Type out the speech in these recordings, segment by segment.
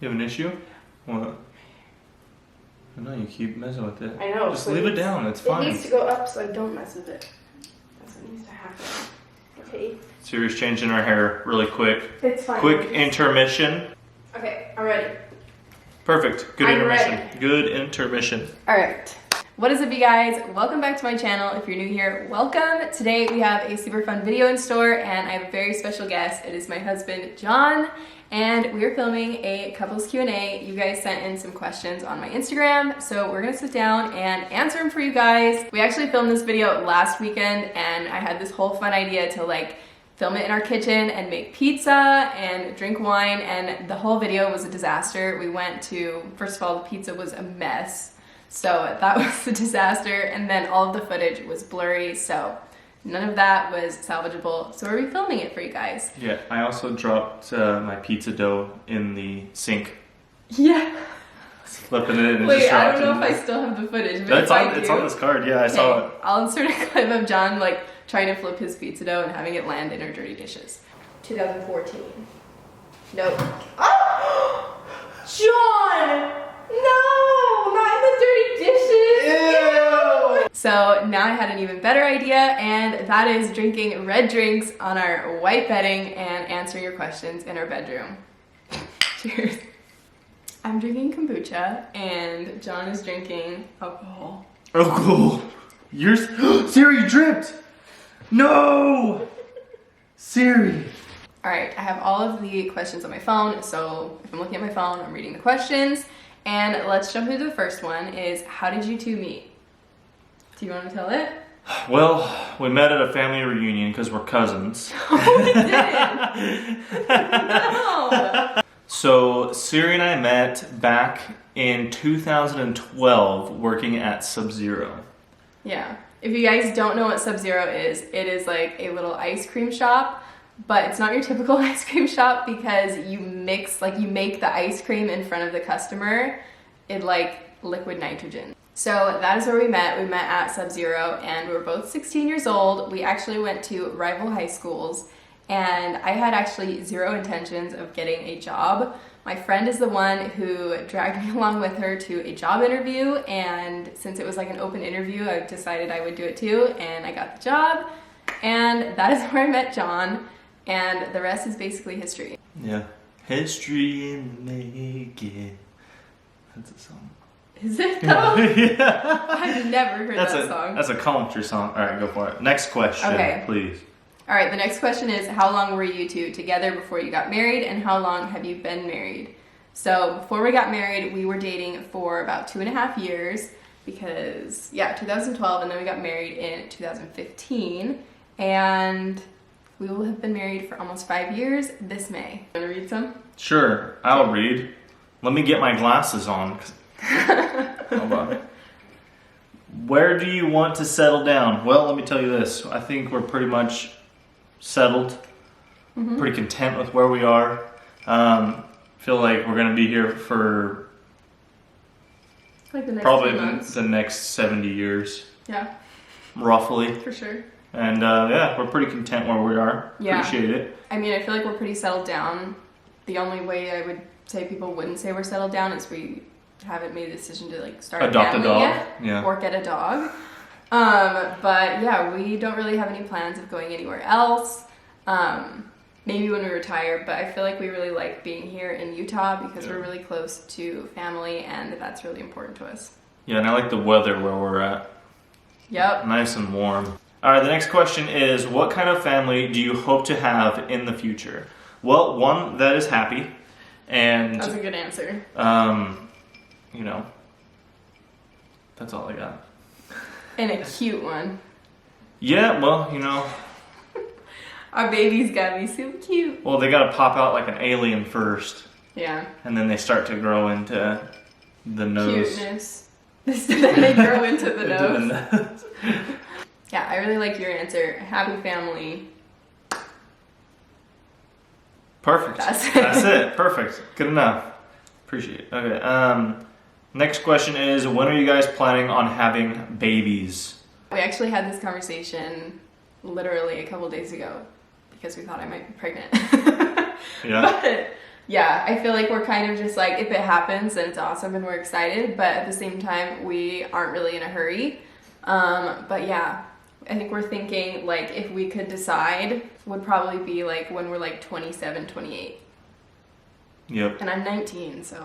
You have an issue? What? I know you keep messing with it. I know. Just leave it down. It's fine. It needs to go up so I don't mess with it. That's what needs to happen. Okay. Cere's changing her hair really quick. It's fine. Quick intermission. Okay, I'm ready. Perfect. Good I'm intermission. ready. Good intermission. All right. What is up, you guys? Welcome back to my channel. If you're new here, welcome. Today we have a super fun video in store and I have a very special guest. It is my husband, John, and we are filming a couples Q&A. You guys sent in some questions on my Instagram, so we're gonna sit down and answer them for you guys. We actually filmed this video last weekend and I had this whole fun idea to film it in our kitchen and make pizza and drink wine, and the whole video was a disaster. We went to, first of all, the pizza was a mess. So that was a disaster, and then all of the footage was blurry, so none of that was salvageable. So we're refilming it for you guys. Yeah, I also dropped my pizza dough in the sink. Yeah. Flipping it and Wait, just I dropped don't know it. if I still have the footage, but It's on this card, yeah, I saw it. I'll insert a clip of John trying to flip his pizza dough and having it land in our dirty dishes. 2014. Nope. Oh! John! No! Not in the dirty dishes! Ew! So now I had an even better idea, and that is drinking red drinks on our white bedding and answering your questions in our bedroom. Cheers. I'm drinking kombucha, and John is drinking alcohol. Alcohol. Cere, you dripped! No! Cere. Alright, I have all of the questions on my phone, so if I'm looking at my phone, I'm reading the questions. And let's jump into the first one, is how did you two meet? Do you want to tell it? Well, we met at a family reunion because we're cousins. Oh, we didn't! No! So, Cere and I met back in 2012 working at Sub-Zero. Yeah. If you guys don't know what Sub-Zero is, it is like a little ice cream shop, but it's not your typical ice cream shop because you mix, you make the ice cream in front of the customer in liquid nitrogen. So that is where we met. We met at Sub-Zero and we were both 16 years old. We actually went to rival high schools and I had actually zero intentions of getting a job. My friend is the one who dragged me along with her to a job interview, and since it was an open interview, I decided I would do it too, and I got the job, and that is where I met John, and the rest is basically history. Yeah. History in the making. That's a song. Is it though? Yeah. I've never heard that song. That's a country song. Alright, go for it. Next question, please. Alright, the next question is, how long were you two together before you got married, and how long have you been married? So before we got married, we were dating for about 2.5 years because, 2012, and then we got married in 2015, and we will have been married for almost 5 years this May. Want to read some? Sure, I'll read. Let me get my glasses on. Hold on. Where do you want to settle down? Well, let me tell you this. I think we're pretty much settled, pretty content with where we are. Feel like we're gonna be here for the next probably months. the next 70 years. Yeah. Roughly. For sure. And we're pretty content where we are. Yeah. Appreciate it. I mean, I feel like we're pretty settled down. The only way I would say people wouldn't say we're settled down is we haven't made a decision to start Adopt a family a dog. yet, Yeah. or get a dog. But yeah, we don't really have any plans of going anywhere else. Maybe when we retire, but I feel like we really like being here in Utah because we're really close to family and that's really important to us. Yeah, and I like the weather where we're at. Yep. Nice and warm. All right, the next question is, what kind of family do you hope to have in the future? Well, one that is happy, and that's a good answer. That's all I got. And a cute one. Yeah, well, Our baby's gotta be super cute. well, they gotta pop out like an alien first, Yeah. and then they start to grow into the nose. Cuteness. Then they grow into the Into nose. the nose. Yeah, I really like your answer. Happy family. Perfect. That's it. Perfect. Good enough. Appreciate it. Okay. Next question is, when are you guys planning on having babies? We actually had this conversation literally a couple days ago because we thought I might be pregnant. Yeah. yeah, I feel like we're kind of just like, if it happens, then it's awesome and we're excited, but at the same time, we aren't really in a hurry. But yeah, I think we're thinking like if we could decide, would probably be like when we're like 27, 28. Yep. And I'm 19, so.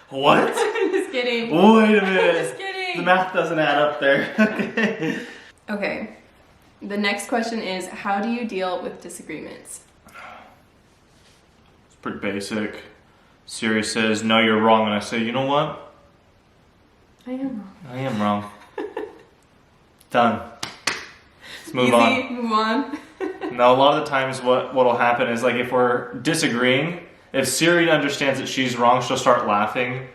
What? I'm just kidding. Wait a minute. I'm just kidding. The math doesn't add up there. Okay. The next question is, how do you deal with disagreements? It's pretty basic. Cere says, no, you're wrong. And I say, you know what? I am wrong. I am wrong. Done. Let's move Easy, on. move on. No, a lot of the times what'll happen is like if we're disagreeing, if Cere understands that she's wrong, she'll start laughing.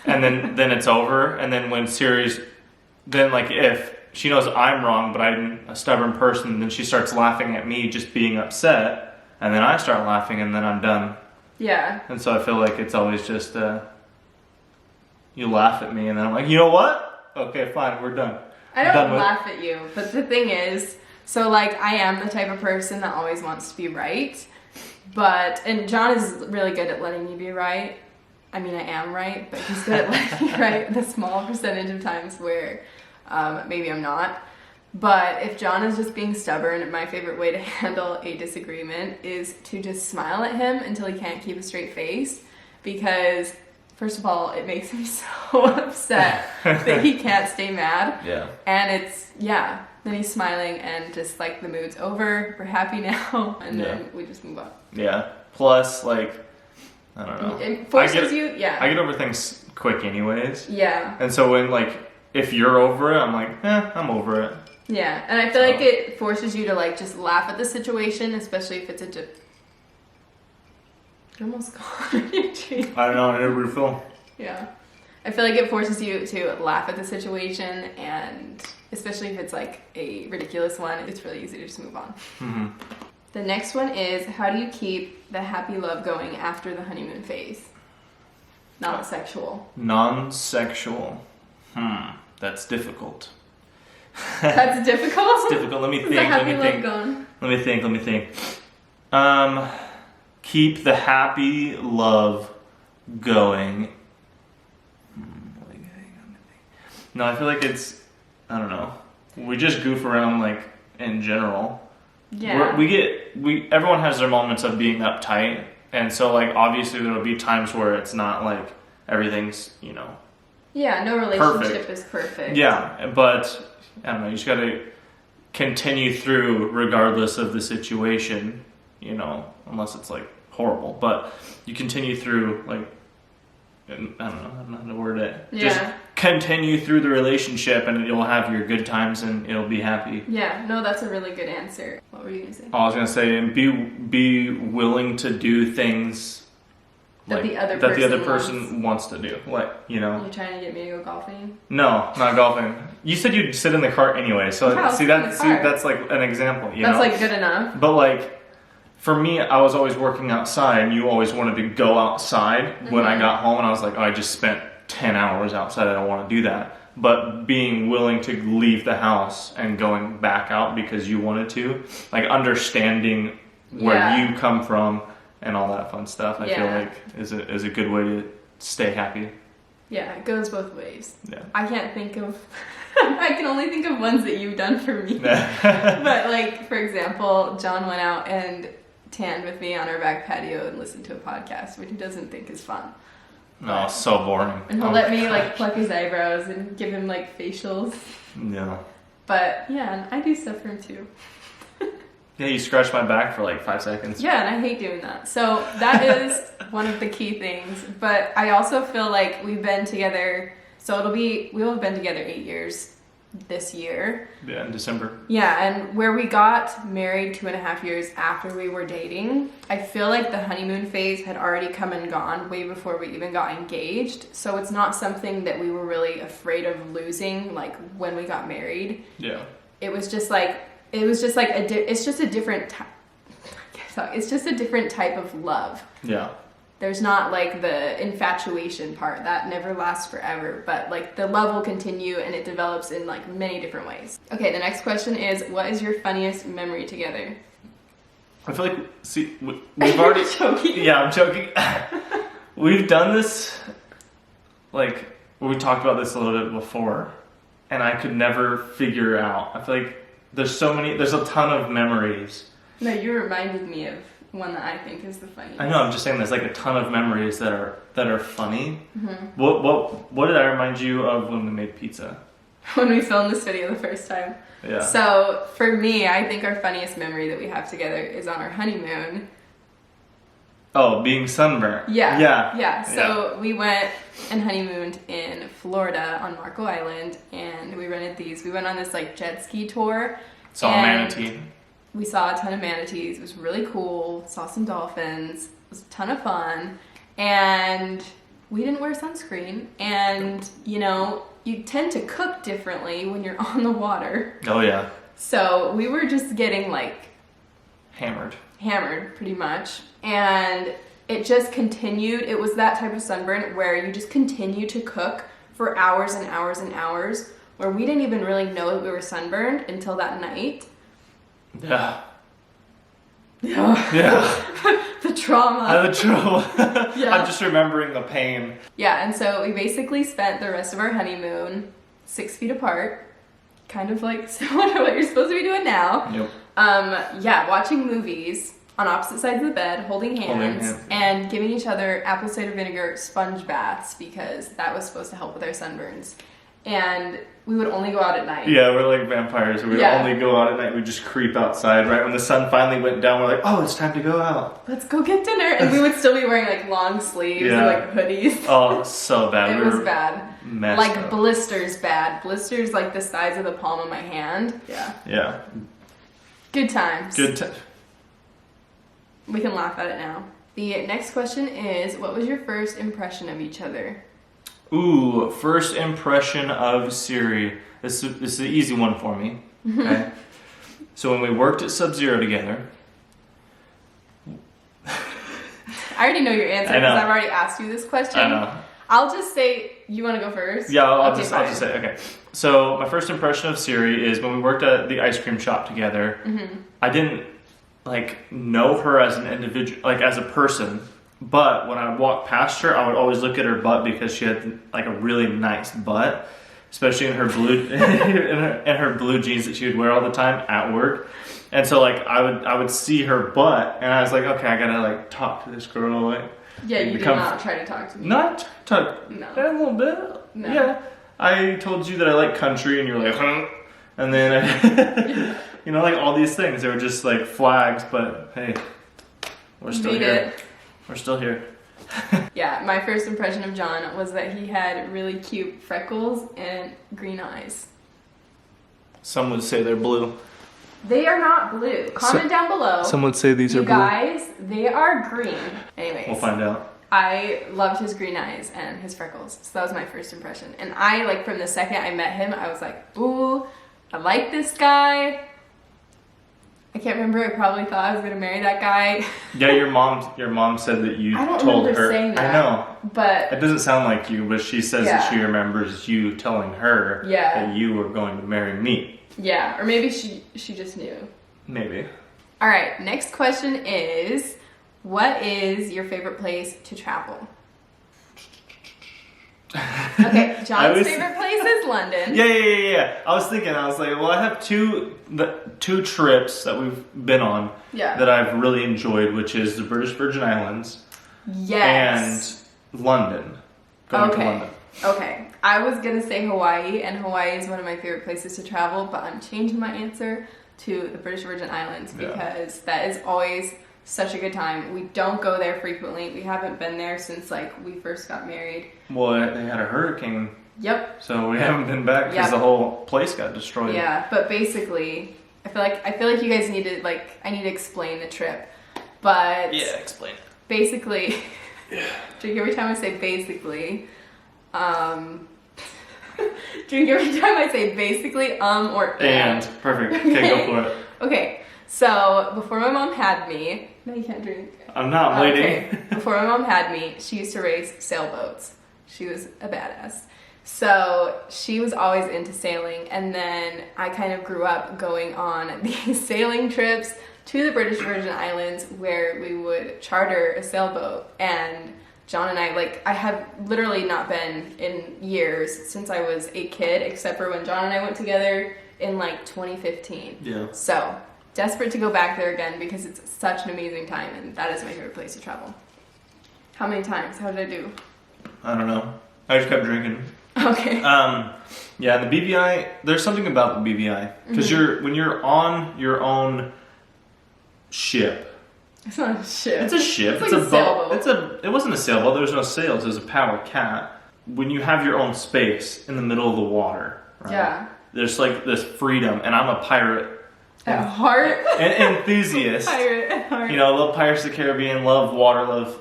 And then it's over. And then when Cere's, then like if she knows I'm wrong, but I'm a stubborn person, then she starts laughing at me just being upset. And then I start laughing and then I'm done. Yeah. And so I feel like it's always just, you laugh at me and then I'm like, you know what? Okay, fine, we're done. I don't laugh at you, but the thing is, so like I am the type of person that always wants to be right, and John is really good at letting me be right. I mean, I am right, but he's good at letting me right the small percentage of times where maybe I'm not. But if John is just being stubborn, my favorite way to handle a disagreement is to just smile at him until he can't keep a straight face, because first of all, it makes me so upset that he can't stay mad. Yeah. And then he's smiling and just like the mood's over, we're happy now, and then we just move on. Yeah. Plus, like, I don't know. It forces you, I get over things quick anyways. Yeah. And so when, like, if you're over it, I'm like, I'm over it. Yeah. And I feel like it forces you to like just laugh at the situation, especially if it's you're almost gone. I don't know, I need a refill. Yeah. I feel like it forces you to laugh at the situation, and especially if it's like a ridiculous one, it's really easy to just move on. Mm-hmm. The next one is, how do you keep the happy love going after the honeymoon phase? Non-sexual. Non-sexual. That's difficult. That's difficult? It's difficult. Let me think. The happy love going. Let me think. Keep the happy love going. No, I feel like it's, I don't know. We just goof around like in general. Yeah. Everyone has their moments of being uptight, and so like obviously there'll be times where it's not like everything's, Yeah, no relationship is perfect. Yeah, but I don't know, you just gotta continue through regardless of the situation, unless it's like horrible. But you continue through like, I don't know how to word it. Yeah. Just continue through the relationship and you'll have your good times and it'll be happy. Yeah, no, that's a really good answer. What were you gonna say? I was gonna say, and be willing to do things that like, the other person wants to do. Like, You're trying to get me to go golfing? No, not golfing. You said you'd sit in the cart anyway, so that's like an example, That's like good enough. But like, for me, I was always working outside, and you always wanted to go outside when I got home, and I was like, I just spent 10 hours outside, I don't want to do that. But being willing to leave the house and going back out because you wanted to, like understanding where you come from and all that fun stuff, I feel like is a good way to stay happy. Yeah, it goes both ways. Yeah. I can't think of, I can only think of ones that you've done for me. But like, for example, John went out and tanned with me on our back patio and listened to a podcast, which he doesn't think is fun. No, so boring. And he'll let me like pluck his eyebrows and give him like facials. Yeah. But yeah, and I do stuff for him too. Yeah, you scratched my back for like 5 seconds. Yeah, and I hate doing that. So that is one of the key things. But I also feel like we've been together, we will have been together 8 years this year. Yeah, in December. Yeah, and where we got married 2.5 years after we were dating, I feel like the honeymoon phase had already come and gone way before we even got engaged. So it's not something that we were really afraid of losing, like when we got married. Yeah. It's just a different type of love. Yeah. There's not like the infatuation part that never lasts forever, but like the love will continue and it develops in like many different ways. Okay, the next question is, what is your funniest memory together? I feel like, see, we've already... Joking. Yeah, I'm joking. We've done this, like, we talked about this a little bit before, and I could never figure out. I feel like there's a ton of memories. No, you reminded me of one that I think is the funniest. I know, I'm just saying there's like a ton of memories that are funny. Mm-hmm. What did I remind you of when we made pizza? When we filmed this video the first time. Yeah. So for me, I think our funniest memory that we have together is on our honeymoon. Oh, being sunburned. Yeah. So we went and honeymooned in Florida on Marco Island, and we rented these. We went on this like jet ski tour. Saw a manatee. We saw a ton of manatees. It was really cool. Saw some dolphins. It was a ton of fun. And we didn't wear sunscreen. And, you know, you tend to cook differently when you're on the water. Oh, yeah. So we were just getting like Hammered pretty much. And it just continued. It was that type of sunburn where you just continue to cook for hours and hours and hours, where we didn't even really know that we were sunburned until that night. Yeah. The trauma. The trauma. Yeah. I'm just remembering the pain. Yeah, and so we basically spent the rest of our honeymoon 6 feet apart, kind of like similar to what you're supposed to be doing now. Yep. Watching movies on opposite sides of the bed, holding hands, and giving each other apple cider vinegar sponge baths because that was supposed to help with our sunburns. And we would only go out at night. Yeah, we're like vampires. We would only go out at night. We'd just creep outside. Right when the sun finally went down, we're like, oh, it's time to go out. Let's go get dinner. And we would still be wearing like long sleeves and like hoodies. Oh, so bad. It was bad. Like up. blisters bad. Blisters like the size of the palm of my hand. Yeah. Yeah. Good times. Good We can laugh at it now. The next question is, what was your first impression of each other? Ooh, first impression of Cere. This is an easy one for me. Okay. So when we worked at Sub-Zero together. I already know your answer because I've already asked you this question. I know. I'll just say, you want to go first? Yeah, I'll just say, okay. So my first impression of Cere is when we worked at the ice cream shop together, I didn't like know her as an individual, like as a person. But when I walked past her, I would always look at her butt because she had like a really nice butt, especially in her blue in her blue jeans that she would wear all the time at work. And so like I would see her butt, and I was like, okay, I gotta like talk to this girl. Like, yeah, you did not try to talk to me. Not talk. No. A little bit. No. Yeah. I told you that I like country, and you were like, huh? And then you know, like all these things. They were just like flags, but hey, we're still here. We're still here. Yeah, my first impression of John was that he had really cute freckles and green eyes. Some would say they're blue. They are not blue. Comment down below. Some would say these are blue. You guys, they are green. Anyways. We'll find out. I loved his green eyes and his freckles. So that was my first impression. And I, like, from the second I met him, I was like, ooh, I like this guy. I can't remember. I probably thought I was gonna marry that guy. Yeah, your mom said that you I don't told remember her. saying that, I know, but it doesn't sound like you. But she says that she remembers you telling her that you were going to marry me. Yeah, or maybe she just knew. Maybe. All right. Next question is, what is your favorite place to travel? Okay, John's favorite place is London. Yeah. I was thinking, I was like, well, I have two trips that we've been on that I've really enjoyed, which is the British Virgin Islands and London. Going to London. Okay, I was gonna say Hawaii, and Hawaii is one of my favorite places to travel, but I'm changing my answer to the British Virgin Islands because that is always such a good time. We don't go there frequently. We haven't been there since like we first got married. Well, they had a hurricane. Yep. So we haven't been back because the whole place got destroyed. Yeah, but basically, I feel like you guys need to I need to explain the trip. But yeah, explain it. Basically, drink every time I say basically. Drink every time I say basically, or and. Perfect. Okay, go for it. Okay, so before my mom had me, no, you can't drink. I'm not waiting. Okay. Before my mom had me, she used to race sailboats. She was a badass. So she was always into sailing, and then I kind of grew up going on these sailing trips to the British Virgin Islands where we would charter a sailboat. And John and I, like, I have literally not been in years since I was a kid, except for when John and I went together in like 2015. Yeah. So desperate to go back there again because it's such an amazing time, and that is my favorite place to travel. How many times? How did I do? I don't know. I just kept drinking. Okay. Yeah, the BVI, there's something about the BVI. Because when you're on your own ship. It's not a ship. It's a ship. It's like a sailboat. It wasn't a sailboat. There was no sails. It was a paddle cat. When you have your own space in the middle of the water, right? Yeah. There's like this freedom, and I'm a pirate. At heart. An enthusiast. Pirate at heart. You know, I love Pirates of the Caribbean, love water, love,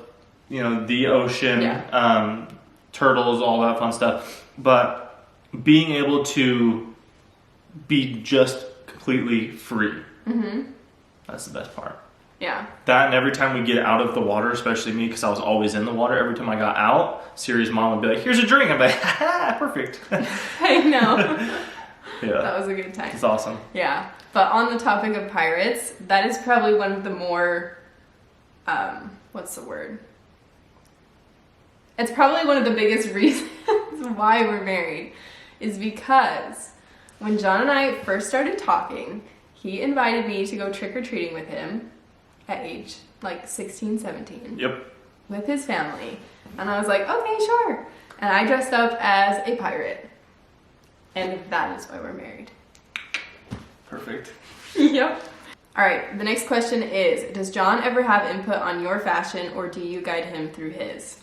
you know, the ocean, turtles, all that fun stuff. But being able to be just completely free, that's the best part. Yeah. That, and every time we get out of the water, especially me, because I was always in the water, every time I got out, Cere's mom would be like, here's a drink. I'm like, ha, perfect. I know. Yeah. That was a good time. It's awesome. Yeah. But on the topic of pirates, that is probably one of the more, what's the word? It's probably one of the biggest reasons why we're married, is because when John and I first started talking, he invited me to go trick-or-treating with him at age like 16, 17. Yep. With his family. And I was like, okay, sure. And I dressed up as a pirate. And that is why we're married. Perfect. Yep. All right, the next question is, does John ever have input on your fashion, or do you guide him through his?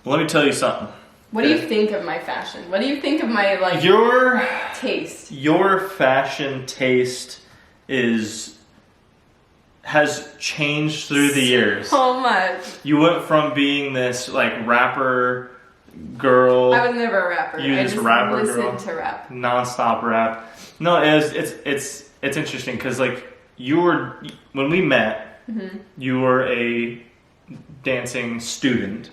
Well, let me tell you something. What do you think of my fashion? What do you think of my, like, Your taste? Your fashion taste has changed through the years. So much. You went from being this like rapper girl. I was never a rapper. You I just just rapper listened girl. to rap. Non-stop rap. No, it's interesting because like when we met, you were a dancing student,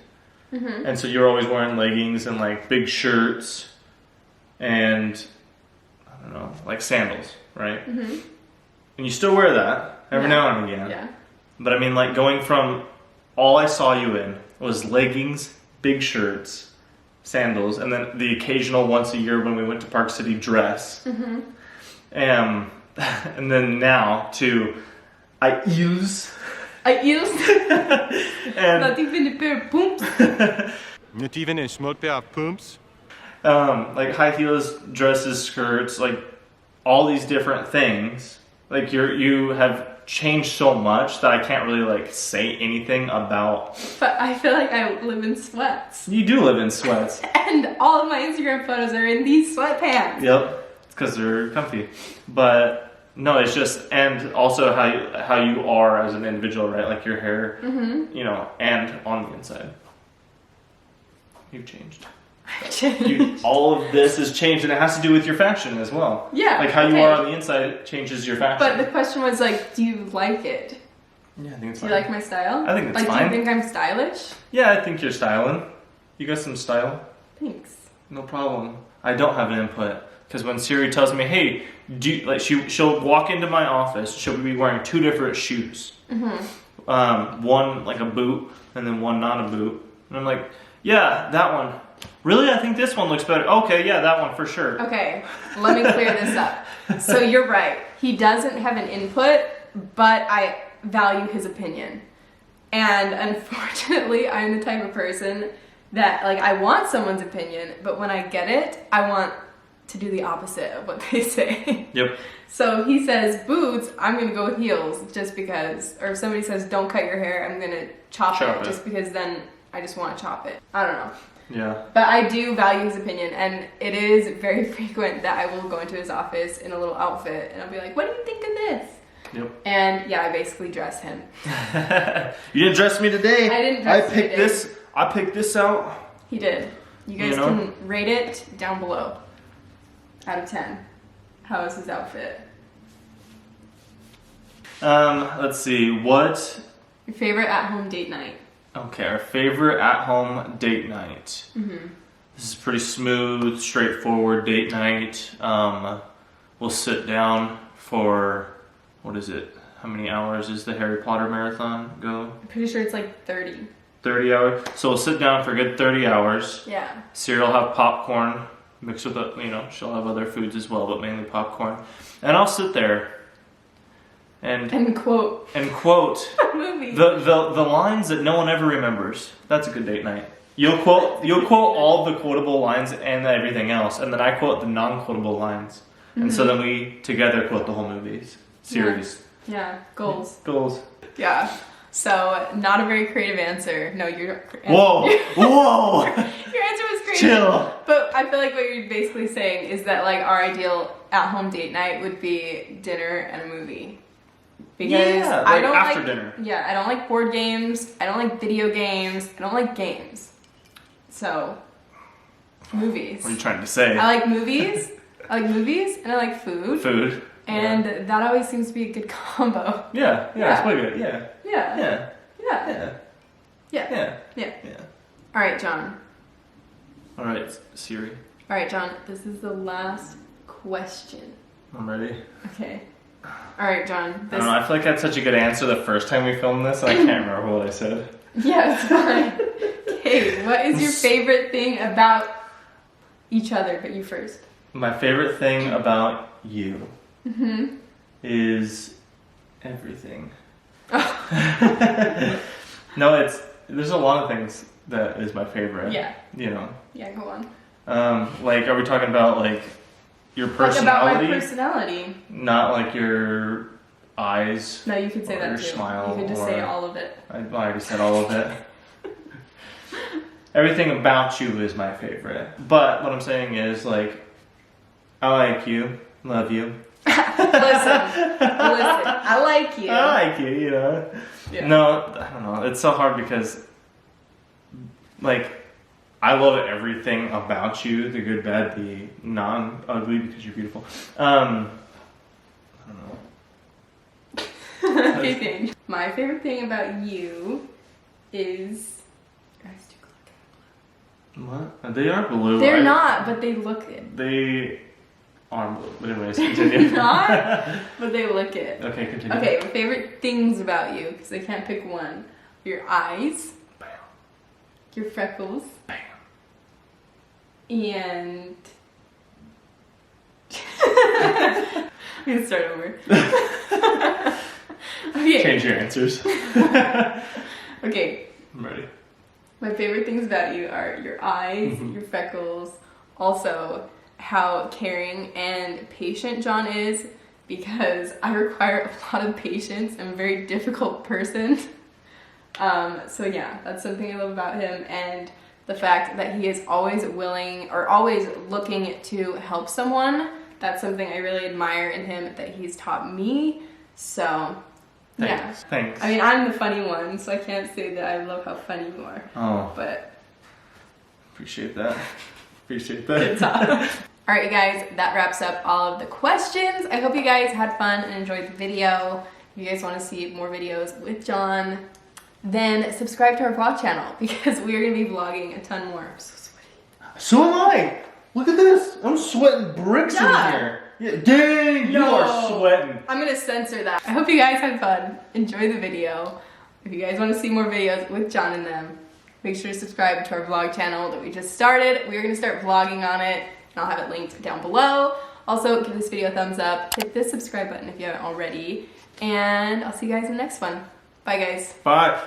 and so you're always wearing leggings and like big shirts, and I don't know, like sandals, right? And you still wear that every now and again. Yeah. But I mean, like going from all I saw you in was leggings, big shirts, sandals, and then the occasional once a year when we went to Park City dress. And then now to I use. And And not even a pair of pumps. Not even a small pair of pumps. like high heels, dresses, skirts, like all these different things. Like you have changed so much that I can't really like say anything about. But I feel like I live in sweats. You do live in sweats. And all of my Instagram photos are in these sweatpants. Yep, it's because they're comfy. But no, it's just, and also how you are as an individual, right? Like your hair, you know, and on the inside, you've changed. All of this has changed, and it has to do with your fashion as well. Yeah. Like how you are on the inside changes your fashion. But the question was like, do you like it? Yeah, I think it's Do fine. you like my style? I think it's like, fine. do you think I'm stylish? Yeah, I think you're styling. You got some style. Thanks. No problem. I don't have an input because when Cere tells me, "Hey, do you, like she'll walk into my office, she'll be wearing two different shoes, one like a boot and then one not a boot," and I'm like, "Yeah, that one. Really? I think this one looks better. Okay, yeah, that one for sure." Okay, let me clear this up. So you're right. He doesn't have an input, but I value his opinion. And unfortunately, I'm the type of person that, like, I want someone's opinion, but when I get it, I want to do the opposite of what they say. Yep. So he says boots, I'm gonna go with heels just because, or if somebody says don't cut your hair, I'm gonna chop it just because then I just want to chop it. I don't know. Yeah. But I do value his opinion, and it is very frequent that I will go into his office in a little outfit and I'll be like, what do you think of this? Yep. And yeah, I basically dress him. You didn't dress me today. I didn't dress you today. I picked this out. He did. You guys can rate it down below. Out of 10. How is his outfit? Let's see. What? Your favorite at-home date night? Okay, our favorite at-home date night. This is pretty smooth, straightforward date night. We'll sit down for, what is it? how many hours is the Harry Potter marathon go? I'm pretty sure it's like 30. 30 hours. So we'll sit down for a good 30 hours. Yeah. Cere will have popcorn mixed with, she'll have other foods as well, but mainly popcorn. And I'll sit there and quote movie. The lines that no one ever remembers. That's a good date night. You'll quote all the quotable lines and everything else, and then I quote the non-quotable lines. And so then we together quote the whole movie's series. Yeah. Goals. Goals. Yeah. So, not a very creative answer. No, you're... Whoa! Whoa! Your answer was creative. Chill. But I feel like what you're basically saying is that like our ideal at-home date night would be dinner and a movie. Because yeah, I don't after like dinner. Yeah, I don't like board games. I don't like video games. I don't like games. So, movies. What are you trying to say? I like movies. I like movies and I like food. Food. And that always seems to be a good combo. Yeah, it's quite good. Yeah. Yeah. Yeah. Yeah. Yeah. Yeah. Yeah. Yeah. All right, John. All right, Cere. All right, John. This is the last question. I'm ready. Okay. All right, John. I don't know. I feel like I had such a good answer the first time we filmed this, and I can't remember what I said. Yeah, it's fine. Okay, what is your favorite thing about each other? But you first. My favorite thing about you is everything. No, there's a lot of things that is my favorite. Yeah. Yeah, go on. Like, are we talking about like your personality? Like about my personality. Not like your eyes. No, you could say or that your too. Smile, You could just say all of it. I already said all of it. Everything about you is my favorite. But what I'm saying is, like, I like you, love you. Listen, I like you. I like you, Yeah. No, I don't know. It's so hard because, like, I love everything about you, the good, bad, the non-ugly, because you're beautiful. I don't know. Okay, thing. My favorite thing about you is... What? They are blue. They're not, but they look it. They are blue. But anyways, continue. Not, but they look it. Okay, continue. Okay, my favorite things about you, because I can't pick one. Your eyes. Bam. Your freckles. Bam. And... I'm gonna start over. Okay. Change your answers. Okay. I'm ready. My favorite things about you are your eyes, your freckles, also how caring and patient John is, because I require a lot of patience. I'm a very difficult person. So yeah, that's something I love about him, and the fact that he is always willing or always looking to help someone. That's something I really admire in him that he's taught me. So yeah. Thanks. I mean, I'm the funny one, so I can't say that I love how funny you are. Oh. But Appreciate that. Appreciate good that. talk. All right, guys, that wraps up all of the questions. I hope you guys had fun and enjoyed the video. If you guys want to see more videos with John, then subscribe to our vlog channel because we are going to be vlogging a ton more. I'm so sweaty. So am I. Look at this. I'm sweating bricks in here. Yeah, dang, you are sweating. I'm going to censor that. I hope you guys had fun. Enjoy the video. If you guys want to see more videos with John and them, make sure to subscribe to our vlog channel that we just started. We are going to start vlogging on it, and I'll have it linked down below. Also, give this video a thumbs up. Hit the subscribe button if you haven't already. And I'll see you guys in the next one. Bye, guys. Bye.